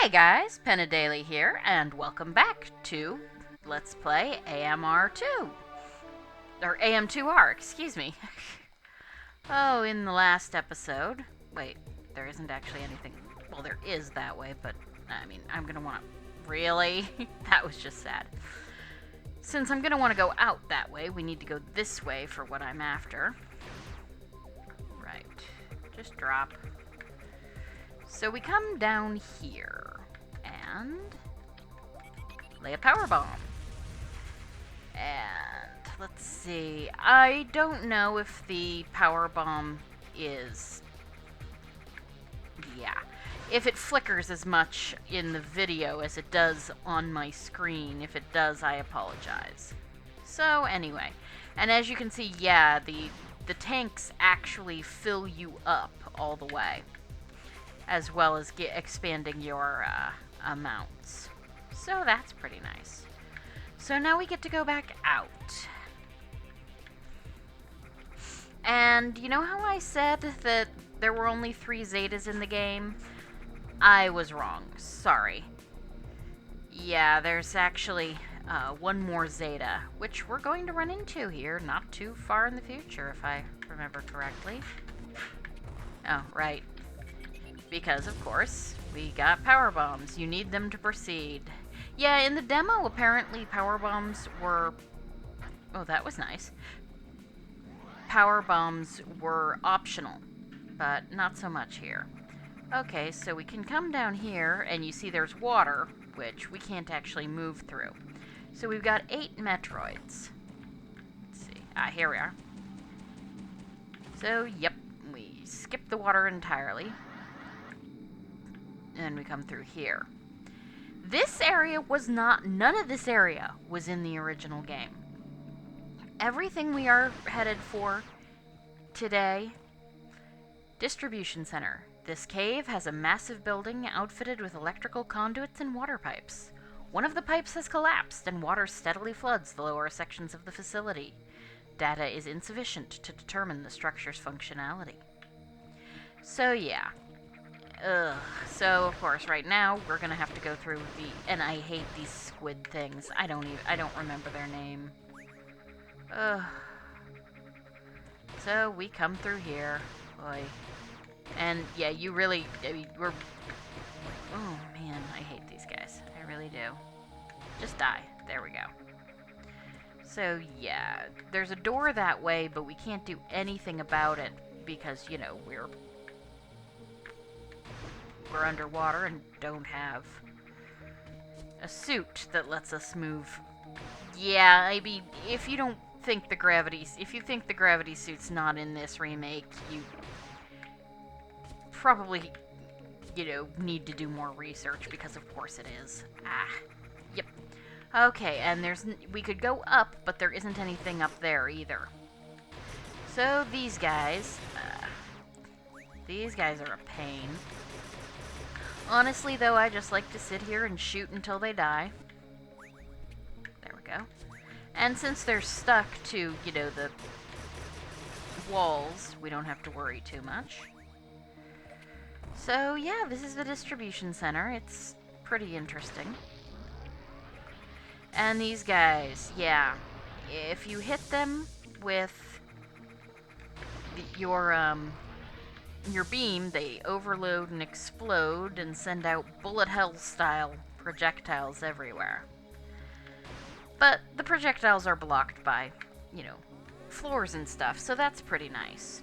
Hey guys, Daily here, and welcome back to Let's Play AMR2. Or AM2R, excuse me. Oh, in the last episode... Wait, there isn't actually anything... Well, there is that way, but, I mean, I'm gonna want to... Really? That was just sad. Since I'm gonna want to go out that way, we need to go this way for what I'm after. Right. Just drop. So we come down here, and lay a power bomb. And let's see, I don't know if the power bomb is, if it flickers as much in the video as it does on my screen. If it does, I apologize. So anyway, and as you can see, yeah, the tanks actually fill you up all the way, as well as expanding your amounts. So that's pretty nice. So now we get to go back out. And you know how I said that there were only 3 Zetas in the game? I was wrong. Sorry. Yeah, there's actually one more Zeta, which we're going to run into here not too far in the future, if I remember correctly. Oh, right. Because, of course, we got power bombs. You need them to proceed. Yeah, in the demo, apparently power bombs were... Oh, that was nice. Power bombs were optional, but not so much here. Okay, so we can come down here, and you see there's water, which we can't actually move through. So we've got 8 Metroids. Let's see. Ah, here we are. So, yep, we skip the water entirely. And we come through here. This area was not... None of this area was in the original game. Everything we are headed for today... Distribution Center. This cave has a massive building outfitted with electrical conduits and water pipes. One of the pipes has collapsed, and water steadily floods the lower sections of the facility. Data is insufficient to determine the structure's functionality. So, yeah. Ugh. So, of course, right now, we're gonna have to go through the... And I hate these squid things. I don't remember their name. Ugh. So, we come through here. Boy. And, yeah, you really... I mean, we're... Oh, man, I hate these guys. I really do. Just die. There we go. So, yeah. There's a door that way, but we can't do anything about it because, you know, we're underwater and don't have a suit that lets us move. Yeah, I mean, if you think the gravity suit's not in this remake, you probably, you know, need to do more research, because of course it is. Ah, yep. Okay, and we could go up, but there isn't anything up there either. So these guys are a pain. Honestly, though, I just like to sit here and shoot until they die. There we go. And since they're stuck to, you know, the walls, we don't have to worry too much. So, yeah, this is the distribution center. It's pretty interesting. And these guys, yeah. If you hit them with your beam, they overload and explode and send out bullet hell style projectiles everywhere. But the projectiles are blocked by, you know, floors and stuff, so that's pretty nice.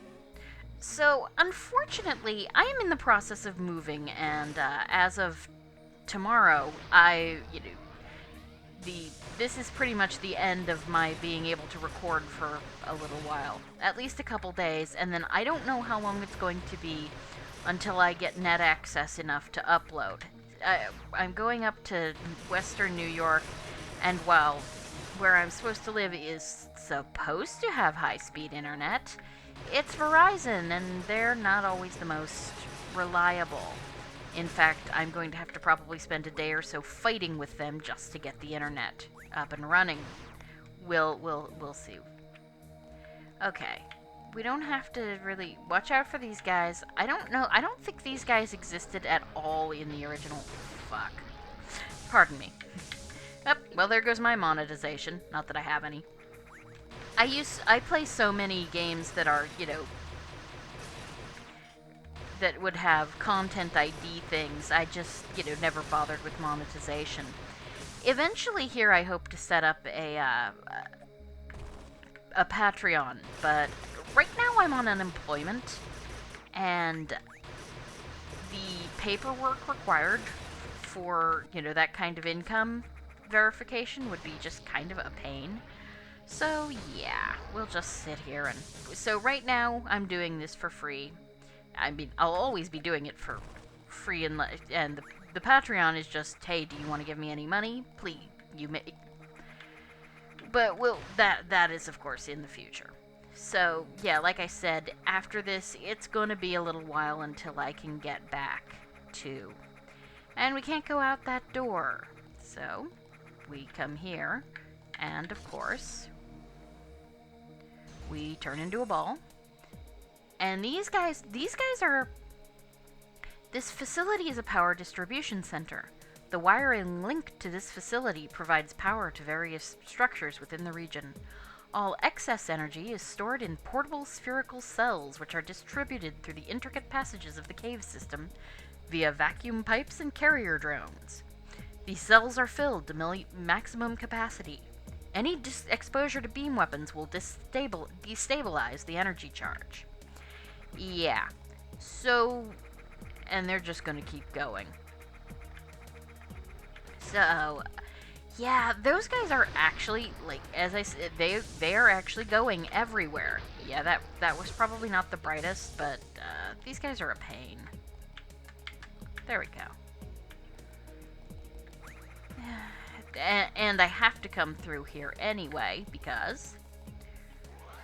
So, unfortunately, I am in the process of moving, and as of tomorrow, this is pretty much the end of my being able to record for a little while. At least a couple days, and then I don't know how long it's going to be until I get net access enough to upload. I'm going up to Western New York, and while where I'm supposed to live is supposed to have high-speed internet, it's Verizon, and they're not always the most reliable. In fact, I'm going to have to probably spend a day or so fighting with them just to get the internet up and running. We'll see. Okay. we don't have to really watch out for these guys. I don't know. I don't think these guys existed at all in the original. Fuck. Pardon me. Yep, well, there goes my monetization. Not that I have any. I play so many games that are, that would have content ID things. I just, never bothered with monetization. Eventually here I hope to set up a Patreon, but right now I'm on unemployment, and the paperwork required for, that kind of income verification would be just kind of a pain. So yeah, we'll just sit here and... So right now, I'm doing this for free. I mean, I'll always be doing it for free, and the Patreon is just, hey, do you want to give me any money? Please, you may... But that is, of course, in the future. So, yeah, like I said, after this, it's gonna be a little while until I can get back to... And we can't go out that door. So, we come here, and of course, we turn into a ball. And these guys are... This facility is a power distribution center. The wiring linked to this facility provides power to various structures within the region. All excess energy is stored in portable spherical cells, which are distributed through the intricate passages of the cave system via vacuum pipes and carrier drones. These cells are filled to maximum capacity. Any exposure to beam weapons will destabilize the energy charge. Yeah, so... And they're just gonna keep going. So, yeah, those guys are actually, like, as I said, they are actually going everywhere. Yeah, that was probably not the brightest, but these guys are a pain. There we go. And I have to come through here anyway, because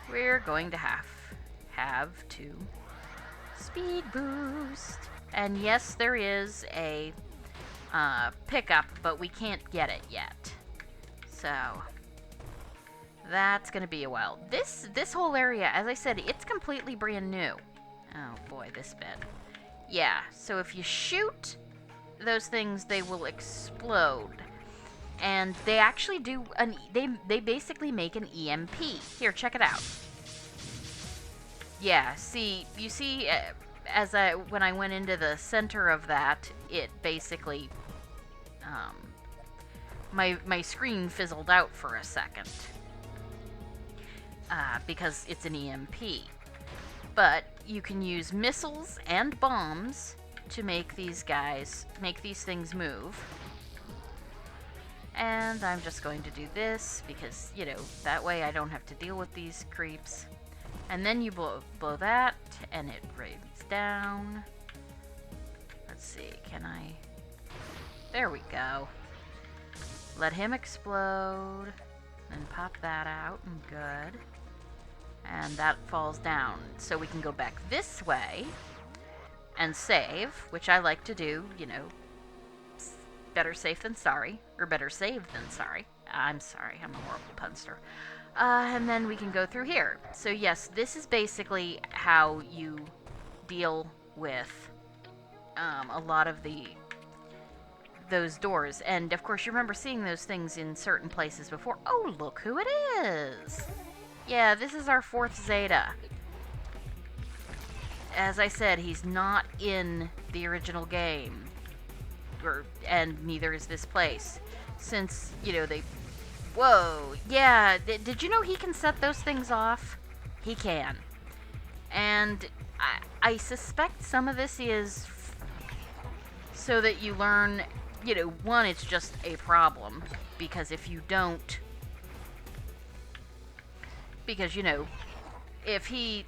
we're going to have to speed boost. And yes, there is a pickup, but we can't get it yet. So that's gonna be a while. This whole area, as I said, it's completely brand new. Oh boy, this bit. Yeah, so if you shoot those things, they will explode. And they actually do they basically make an EMP. Here, check it out. Yeah, you see when I went into the center of that, it basically my screen fizzled out for a second. Because it's an EMP. But you can use missiles and bombs to make these things move. And I'm just going to do this because, that way I don't have to deal with these creeps. And then you blow that, and it rains down. Let's see, can I... There we go. Let him explode. Then pop that out, and good. And that falls down. So we can go back this way and save, which I like to do, better safe than sorry. Or better saved than sorry. I'm sorry, I'm a horrible punster. And then we can go through here. So yes, this is basically how you deal with a lot of those doors. And of course you remember seeing those things in certain places before. Oh, look who it is! Yeah, this is our 4th Zeta. As I said, he's not in the original game. And neither is this place. Since, they... Whoa, yeah, did you know he can set those things off? He can. And I suspect some of this is so that you learn, one, it's just a problem. Because if you don't... Because, if he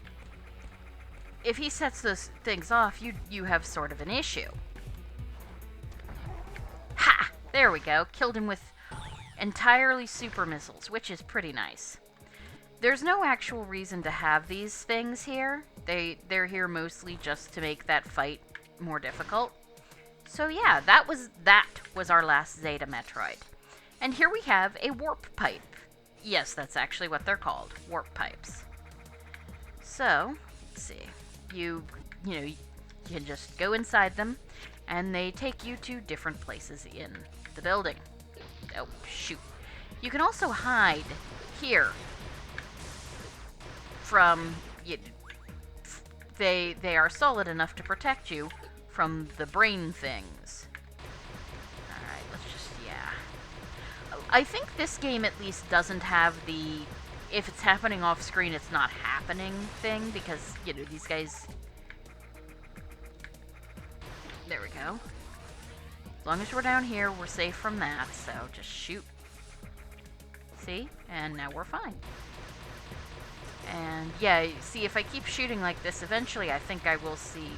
sets those things off, you have sort of an issue. Ha! There we go. Killed him with entirely super missiles, which is pretty nice. There's no actual reason to have these things here. They're here mostly just to make that fight more difficult. So yeah, that was our last Zeta Metroid. And here we have a warp pipe. Yes, that's actually what they're called, warp pipes. So, let's see. You can just go inside them, and they take you to different places in the building. Oh, shoot. You can also hide here from... They are solid enough to protect you from the brain things. Alright, let's just... yeah. I think this game at least doesn't have the... if it's happening off screen, it's not happening thing, because, these guys... There we go. As long as we're down here, we're safe from that, so just shoot. See? And now we're fine. And, yeah, see, if I keep shooting like this, eventually I think I will see...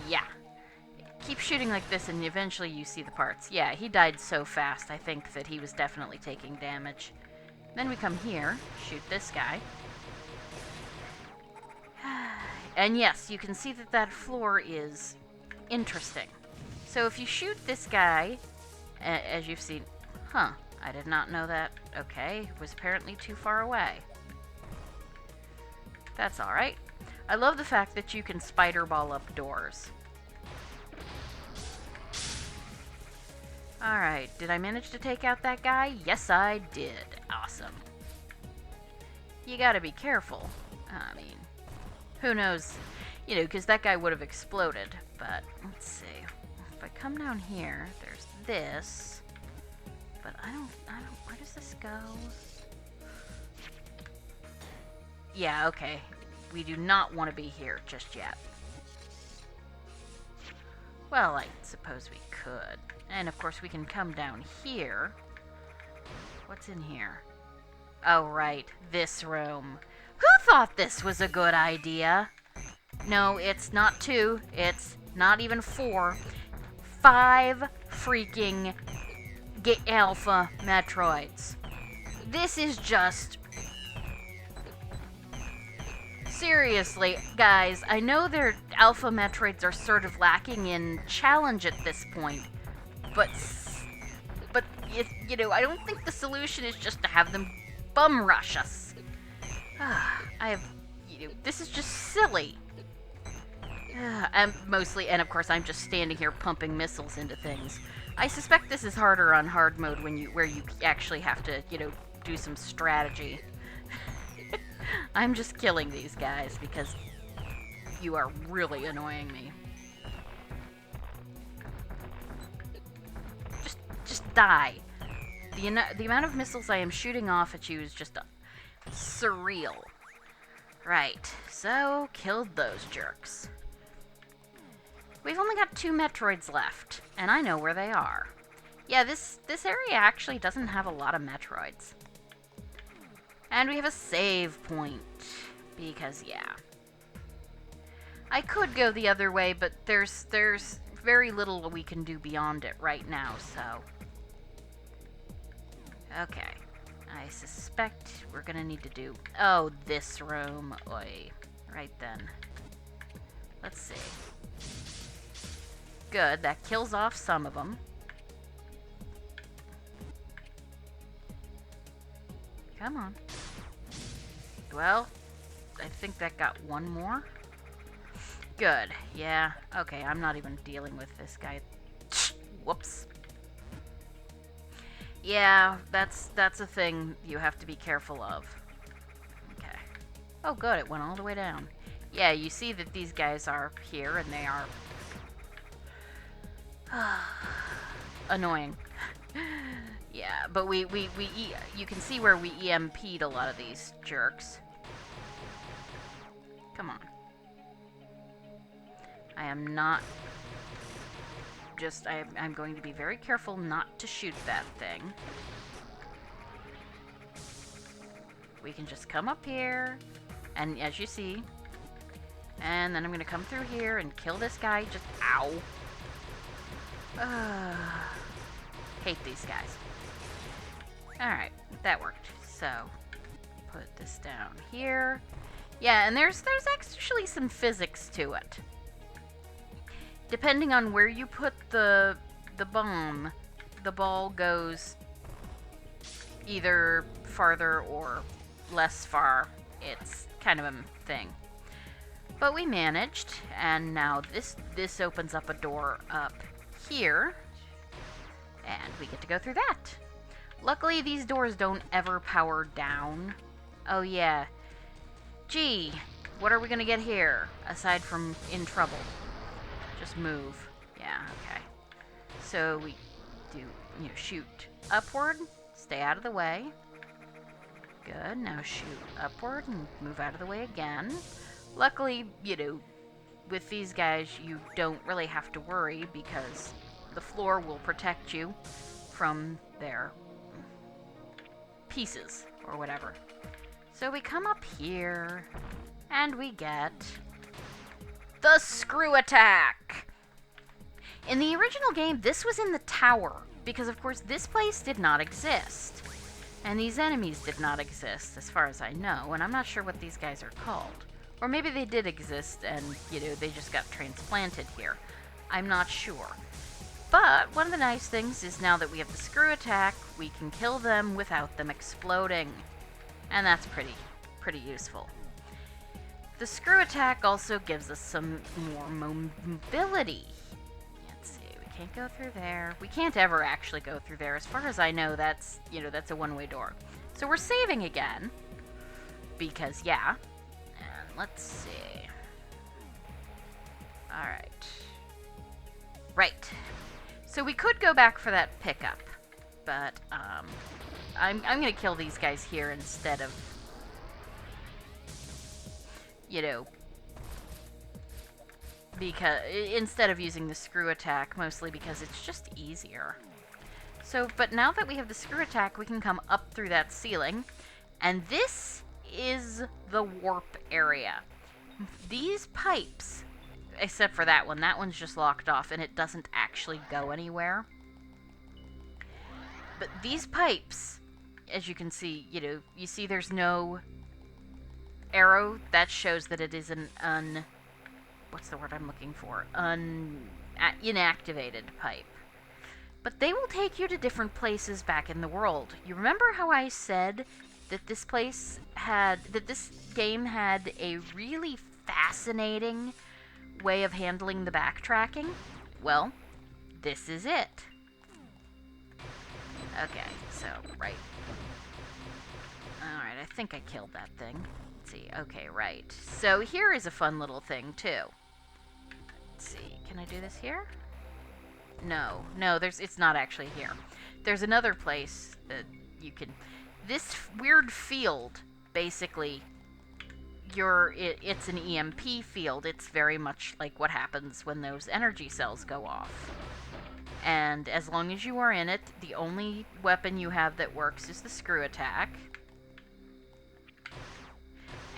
yeah. Keep shooting like this, and eventually you see the parts. Yeah, he died so fast, I think that he was definitely taking damage. Then we come here, shoot this guy. And yes, you can see that that floor is interesting. So if you shoot this guy, as you've seen... Huh, I did not know that. Okay, it was apparently too far away. That's alright. I love the fact that you can spider ball up doors. Alright, did I manage to take out that guy? Yes, I did. Awesome. You gotta be careful. I mean, who knows? Because that guy would have exploded. But, let's see. If I come down here, there's this. But I don't, where does this go? Yeah, okay. We do not want to be here just yet. Well, I suppose we could. And of course we can come down here. What's in here? Oh, right. This room. Who thought this was a good idea? No, it's not 2. It's not even 4. 5 freaking alpha Metroids. This is just... Seriously, guys, I know their alpha Metroids are sort of lacking in challenge at this point, but I don't think the solution is just to have them bum rush us. This is just silly. And of course, I'm just standing here pumping missiles into things. I suspect this is harder on hard mode where you actually have to, do some strategy. I'm just killing these guys because you are really annoying me. Just die. The amount of missiles I am shooting off at you is just surreal. Right, so killed those jerks. We've only got 2 Metroids left, and I know where they are. Yeah, this area actually doesn't have a lot of Metroids. And we have a save point, because, yeah. I could go the other way, but there's very little we can do beyond it right now, so... Okay. I suspect we're gonna need to do... Oh, this room. Oi. Right then. Let's see. Good, that kills off some of them. Come on. Well, I think that got one more. Good. Yeah. Okay, I'm not even dealing with this guy. Whoops. Yeah, that's a thing you have to be careful of. Okay. Oh, good. It went all the way down. Yeah, you see that these guys are here, and they are... annoying. Yeah, but you can see where we EMP'd a lot of these jerks. Come on. I am not... I'm going to be very careful not to shoot that thing. We can just come up here, and as you see, and then I'm going to come through here and kill this guy. Just, ow. Hate these guys. Alright, that worked. So, put this down here. Yeah, and there's actually some physics to it. Depending on where you put the bomb, the ball goes either farther or less far. It's kind of a thing. But we managed, and now this opens up a door up here, and we get to go through that. Luckily, these doors don't ever power down. Oh yeah. Gee, what are we gonna get here, aside from in trouble? Just move. Yeah, okay. So we do, shoot upward, stay out of the way. Good, now shoot upward and move out of the way again. Luckily, with these guys, you don't really have to worry because the floor will protect you from their pieces or whatever. So we come up here and we get the screw attack. In the original game, this was in the tower because, of course, this place did not exist. And these enemies did not exist, as far as I know, and I'm not sure what these guys are called. Or maybe they did exist and, they just got transplanted here. I'm not sure. But one of the nice things is now that we have the screw attack, we can kill them without them exploding. And that's pretty useful. The screw attack also gives us some more mobility. Let's see, we can't go through there. We can't ever actually go through there. As far as I know, that's a one-way door. So we're saving again. Because, yeah. And let's see. Alright. Right. So we could go back for that pickup. But, I'm gonna kill these guys here instead of, instead of using the screw attack, mostly because it's just easier. So, but now that we have the screw attack, we can come up through that ceiling, and this is the warp area. These pipes, except for that one's just locked off, and it doesn't actually go anywhere. But these pipes, as you can see, you see there's no arrow. That shows that it is an what's the word I'm looking for? Inactivated pipe. But they will take you to different places back in the world. You remember how I said that this game had a really fascinating way of handling the backtracking? Well, this is it. Okay, so, right. Alright, I think I killed that thing. Let's see, okay, right. So here is a fun little thing, too. Let's see, can I do this here? No, it's not actually here. There's another place that you can... This weird field, basically, it's an EMP field. It's very much like what happens when those energy cells go off. And as long as you are in it, the only weapon you have that works is the screw attack.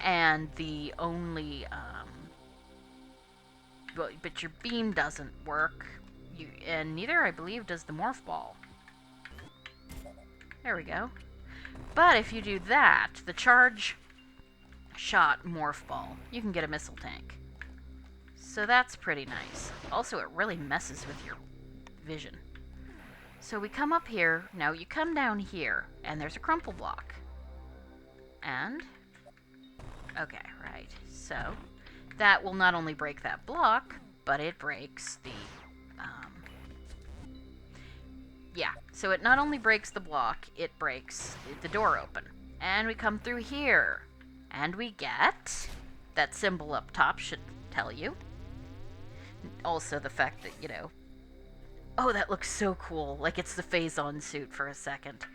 And the only, but your beam doesn't work. And neither, I believe, does the morph ball. There we go. But if you do that, the charge shot morph ball, you can get a missile tank. So that's pretty nice. Also, it really messes with your vision. So we come up here. Now you come down here, and there's a crumple block. And... okay, right. So, that will not only break that block, but it breaks the... yeah, so it not only breaks the block, it breaks the door open. And we come through here. And we get... that symbol up top should tell you. Also the fact that, oh, that looks so cool. Like it's the Phazon suit for a second.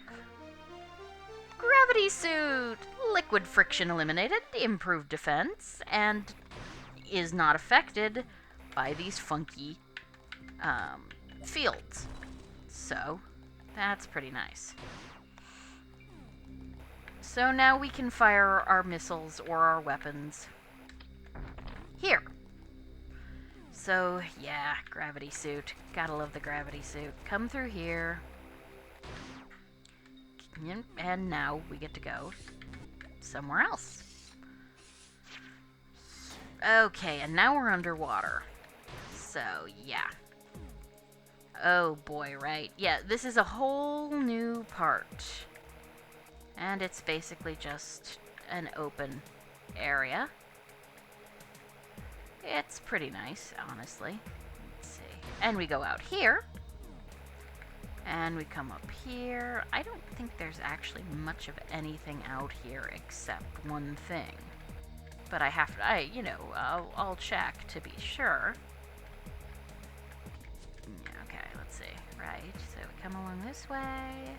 Gravity suit! Liquid friction eliminated, improved defense, and is not affected by these funky fields. So, that's pretty nice. So now we can fire our missiles or our weapons here. So, yeah, gravity suit. Gotta love the gravity suit. Come through here. And now we get to go somewhere else. Okay, and now we're underwater. So, yeah. Oh boy, right? Yeah, this is a whole new part. And it's basically just an open area. It's pretty nice, honestly. Let's see. And we go out here. And we come up here. I don't think there's actually much of anything out here except one thing. But I have to, I'll check to be sure. Okay, let's see. Right, so we come along this way.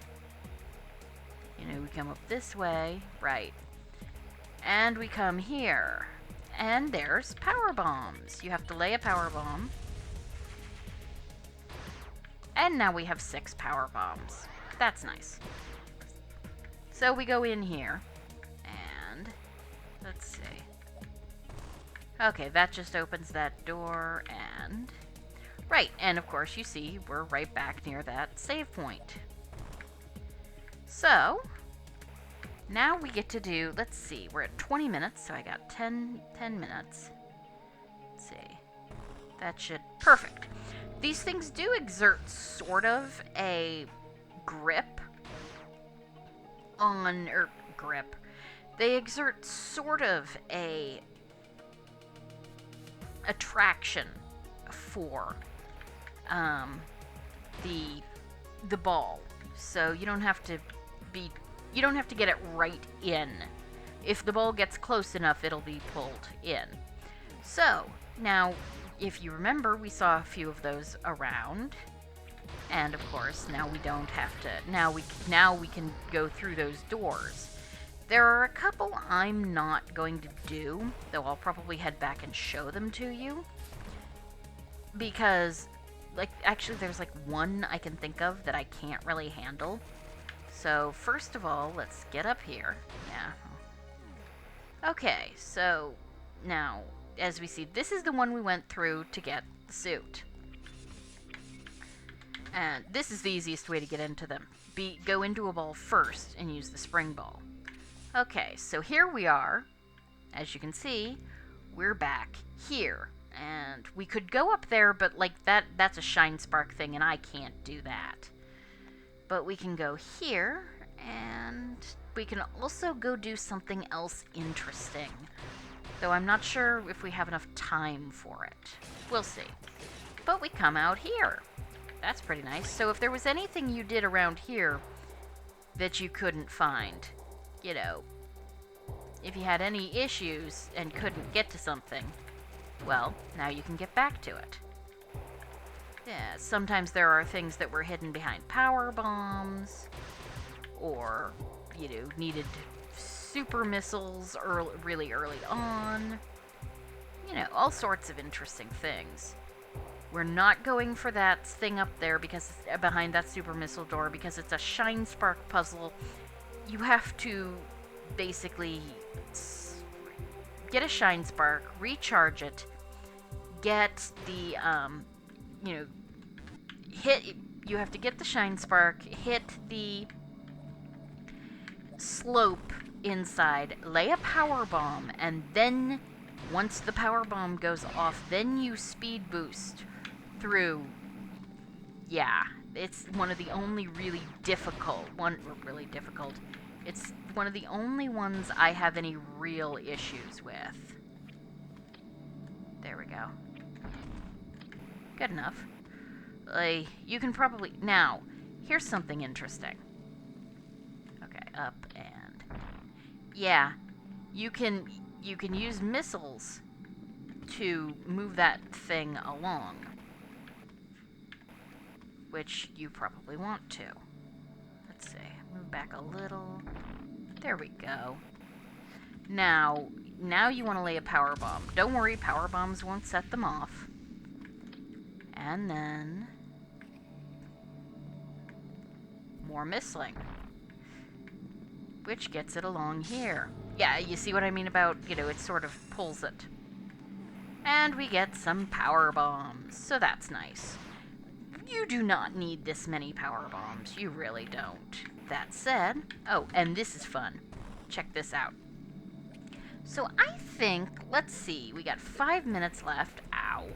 We come up this way. Right. And we come here. And there's power bombs. You have to lay a power bomb. And now we have 6 power bombs. That's nice. So we go in here. And let's see. Okay, that just opens that door and... Right, and of course you see we're right back near that save point. So, now we get to do, let's see, we're at 20 minutes, so I got 10 minutes. Let's see. That should, perfect. These things do exert sort of a grip on, they exert sort of a attraction for the ball. So you don't have to get it right in. If the ball gets close enough, it'll be pulled in. So, now, if you remember, we saw a few of those around. And of course, now we don't have to, now we can go through those doors. There are a couple I'm not going to do, though I'll probably head back and show them to you. Because, actually there's one I can think of that I can't really handle. So, first of all, let's get up here. Yeah. Okay, so, now, as we see, this is the one we went through to get the suit. And this is the easiest way to get into them. Go into a ball first and use the spring ball. Okay, so here we are. As you can see, we're back here. And we could go up there, but that's a shine spark thing, and I can't do that. But we can go here, and we can also go do something else interesting. Though I'm not sure if we have enough time for it. We'll see. But we come out here. That's pretty nice. So if there was anything you did around here that you couldn't find, if you had any issues and couldn't get to something, well, now you can get back to it. Yeah, sometimes there are things that were hidden behind power bombs, or, needed super missiles really early on. All sorts of interesting things. We're not going for that thing up there because behind that super missile door because it's a shine spark puzzle. You have to basically get a shine spark, recharge it, get the you have to get the shine spark, hit the slope inside, lay a power bomb, and then once the power bomb goes off, then you speed boost through. Yeah, it's one of the only really difficult it's one of the only ones I have any real issues with. There we go. Good enough. You can probably... Now, here's something interesting. Okay, up and... Yeah, you can use missiles to move that thing along. Which you probably want to. Let's see, move back a little. There we go. Now you want to lay a power bomb. Don't worry, power bombs won't set them off. And then... more missling. Which gets it along here. Yeah, you see what I mean about, it sort of pulls it. And we get some power bombs, so that's nice. You do not need this many power bombs. You really don't. That said... Oh, and this is fun. Check this out. So I think... Let's see. We got 5 minutes left. Ow.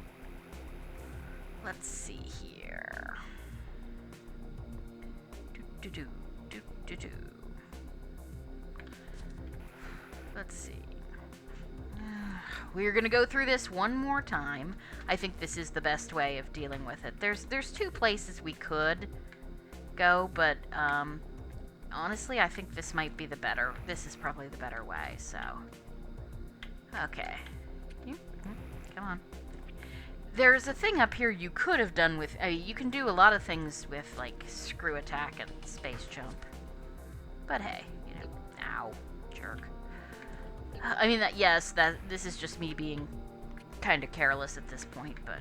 Let's see here. let's see. We're gonna go through this one more time. I think this is the best way of dealing with it. There's two places we could go, but honestly, I think this might be the better. This is probably the better way. So, okay, come on. There's a thing up here you could have done with. You can do a lot of things with like screw attack and space jump. But hey, you know, ow, jerk. I mean that. Yes, that this is just me being kind of careless at this point, but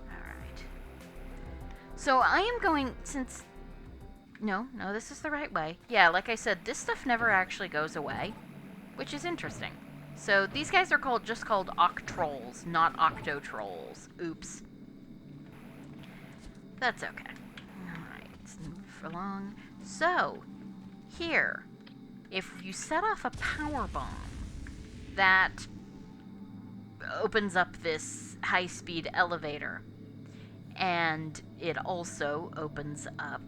all right. So I am going since. No, this is the right way. Yeah, like I said, this stuff never actually goes away, which is interesting. So these guys are just called Octrolls, not Octotrolls. Oops. That's okay. Alright, let's move along. So, here, if you set off a power bomb, that opens up this high-speed elevator. And it also opens up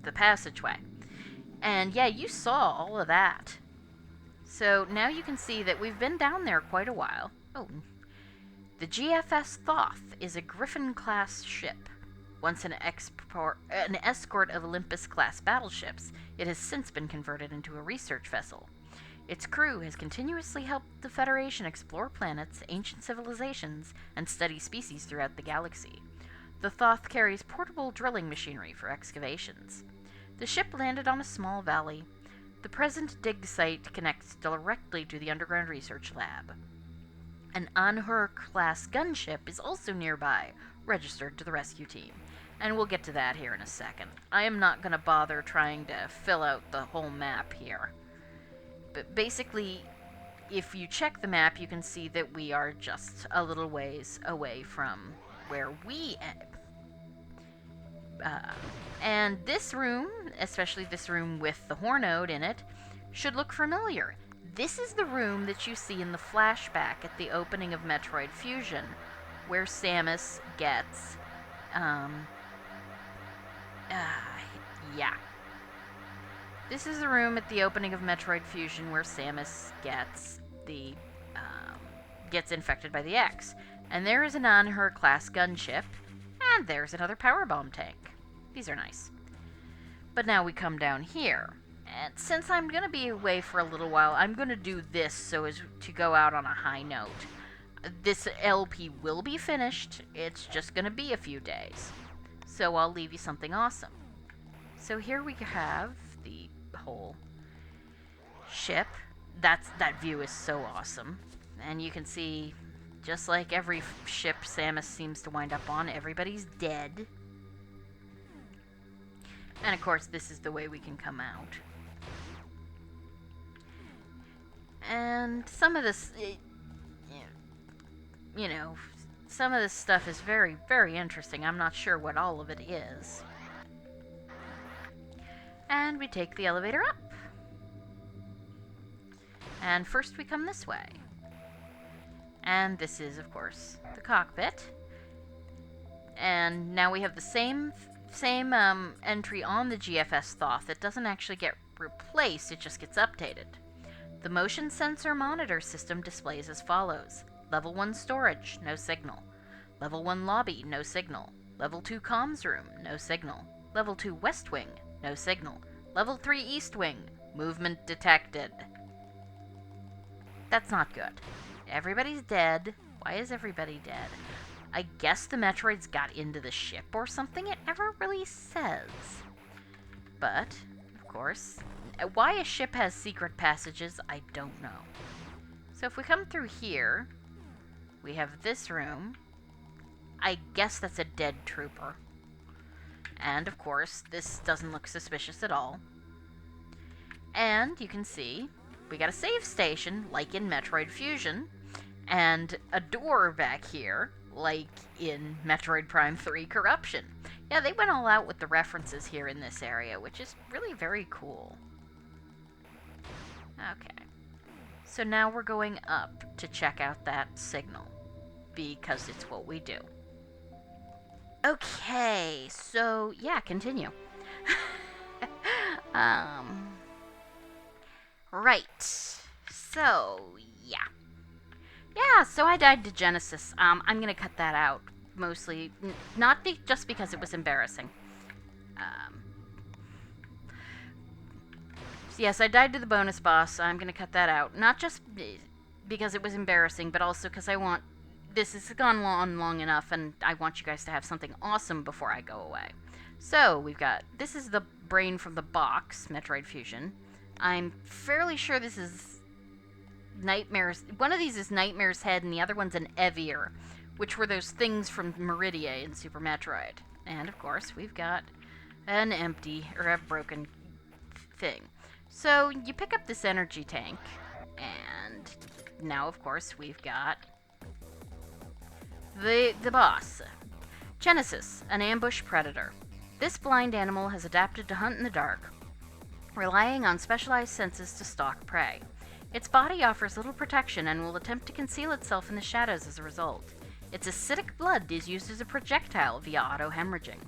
the passageway. And yeah, you saw all of that. So now you can see that we've been down there quite a while. Oh. The GFS Thoth is a Griffin-class ship. Once an escort of Olympus-class battleships, it has since been converted into a research vessel. Its crew has continuously helped the Federation explore planets, ancient civilizations, and study species throughout the galaxy. The Thoth carries portable drilling machinery for excavations. The ship landed on a small valley. The present dig site connects directly to the underground research lab. An Anhur-class gunship is also nearby, registered to the rescue team. And we'll get to that here in a second. I am not going to bother trying to fill out the whole map here. But basically, if you check the map, you can see that we are just a little ways away from where we and this room, especially this room with the Hornode in it, should look familiar. This is the room that you see in the flashback at the opening of Metroid Fusion, where Samus gets, yeah. This is the room at the opening of Metroid Fusion where Samus gets gets infected by the X. And there is an Anhur-class gunship, and there's another power bomb tank. These are nice. But now we come down here. And since I'm going to be away for a little while, I'm going to do this so as to go out on a high note. This LP will be finished. It's just going to be a few days. So I'll leave you something awesome. So here we have the whole ship. That view is so awesome. And you can see, just like every ship Samus seems to wind up on, everybody's dead. And of course, this is the way we can come out. And some of this, you know, some of this stuff is very, very interesting. I'm not sure what all of it is. And we take the elevator up. And first we come this way. And this is, of course, the cockpit. And now we have the same entry on the GFS Thoth. It doesn't actually get replaced, it just gets updated. The motion sensor monitor system displays as follows. Level 1 storage, no signal. Level 1 lobby, no signal. Level 2 comms room, no signal. Level 2 west wing, no signal. Level 3 east wing, movement detected. That's not good. Everybody's dead. Why is everybody dead? I guess the Metroids got into the ship or something. It never really says. But, of course, why a ship has secret passages, I don't know. So if we come through here, we have this room. I guess that's a dead trooper. And, of course, this doesn't look suspicious at all. And you can see we got a save station, like in Metroid Fusion, and a door back here, like in Metroid Prime 3 Corruption. Yeah, they went all out with the references here in this area, which is really very cool. Okay. So now we're going up to check out that signal, because it's what we do. Okay, so yeah, continue. Right. So, yeah. Yeah, so I died to Genesis. I'm gonna cut that out. Mostly, not just because it was embarrassing. Um, so yes, I died to the bonus boss. I'm gonna cut that out. Not just because it was embarrassing, but also because I want... This has gone on long enough, and I want you guys to have something awesome before I go away. So, we've got... This is the brain from the box, Metroid Fusion. I'm fairly sure this is Nightmare's... One of these is Nightmare's head, and the other one's an Evier, which were those things from Meridia in Super Metroid. And, of course, we've got an empty, or a broken thing. So, you pick up this energy tank, and now, of course, we've got the boss. Genesis, an ambush predator. This blind animal has adapted to hunt in the dark, relying on specialized senses to stalk prey. Its body offers little protection and will attempt to conceal itself in the shadows as a result. Its acidic blood is used as a projectile via auto-hemorrhaging.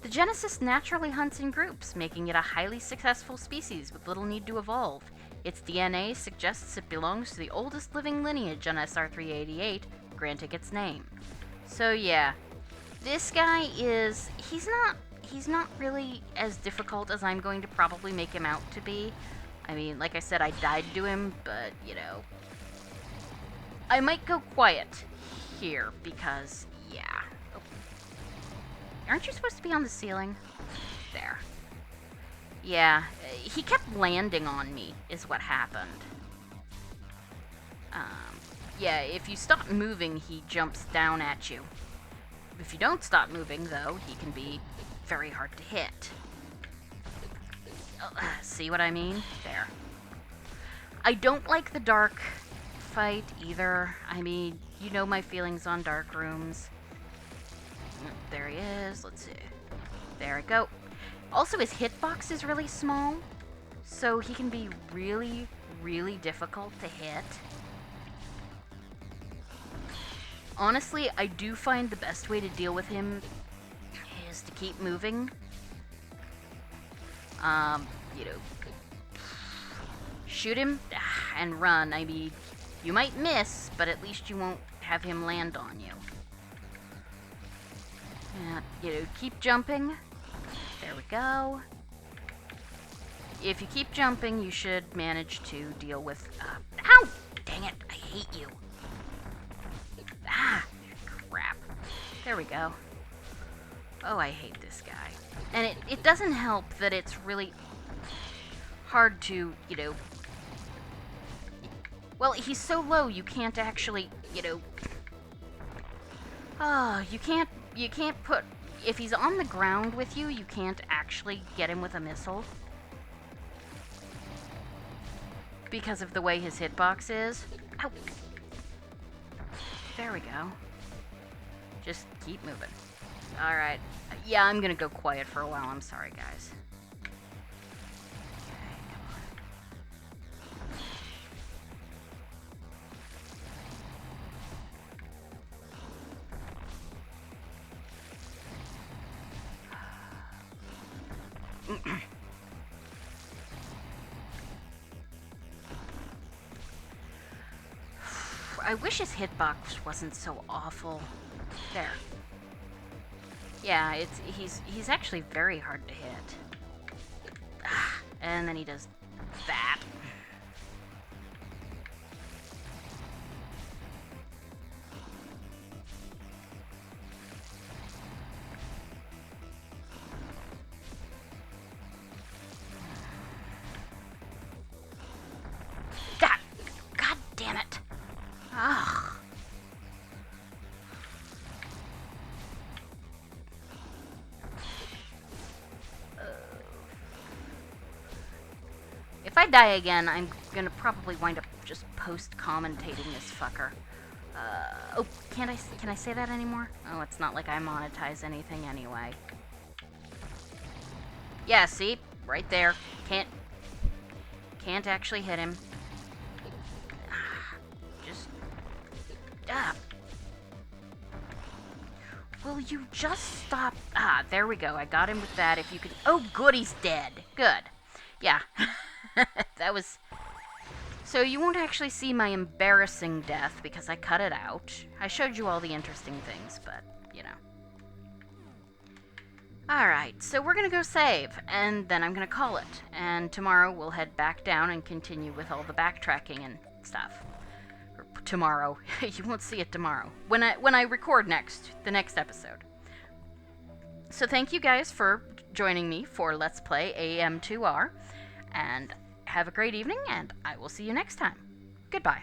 The Genesis naturally hunts in groups, making it a highly successful species with little need to evolve. Its DNA suggests it belongs to the oldest living lineage on SR388, granting its name. So yeah, this guy is... He's not really as difficult as I'm going to probably make him out to be. I mean, like I said, I died to him, but, you know... I might go quiet here, because, yeah. Oh. Aren't you supposed to be on the ceiling? There. Yeah, he kept landing on me, is what happened. Yeah, if you stop moving, he jumps down at you. If you don't stop moving, though, he can be very hard to hit. See what I mean? There. I don't like the dark fight either. I mean, you know my feelings on dark rooms. There he is. Let's see. There we go. Also, his hitbox is really small, so he can be really, really difficult to hit. Honestly, I do find the best way to deal with him is to keep moving. You know, shoot him and run. I mean, you might miss, but at least you won't have him land on you. You know, keep jumping. There we go. If you keep jumping, you should manage to deal with... Ow! Dang it, I hate you. Ah, crap. There we go. Oh, I hate this guy. And it doesn't help that it's really hard to, you know... Well, he's so low, you can't actually, you know... Oh, you can't put... If he's on the ground with you, you can't actually get him with a missile. Because of the way his hitbox is. Ow! There we go. Just keep moving. Alright. Yeah, I'm gonna go quiet for a while. I'm sorry, guys. Okay, come on. I wish his hitbox wasn't so awful. There. Yeah, he's actually very hard to hit. And then he does that. God damn it. Ugh. If I die again, I'm gonna probably wind up just post-commentating this fucker. Oh, can I say that anymore? Oh, it's not like I monetize anything anyway. Yeah, see? Right there. Can't actually hit him. Just... Will you just stop? There we go. I got him with that. If you could... Oh, good, he's dead. Good. Yeah. That was So you won't actually see my embarrassing death because I cut it out. I showed you all the interesting things, but, you know. Alright, so we're gonna go save, and then I'm gonna call it. And tomorrow we'll head back down and continue with all the backtracking and stuff. Or tomorrow. You won't see it tomorrow. When I record the next episode. So thank you guys for joining me for Let's Play AM2R. And have a great evening, and I will see you next time. Goodbye.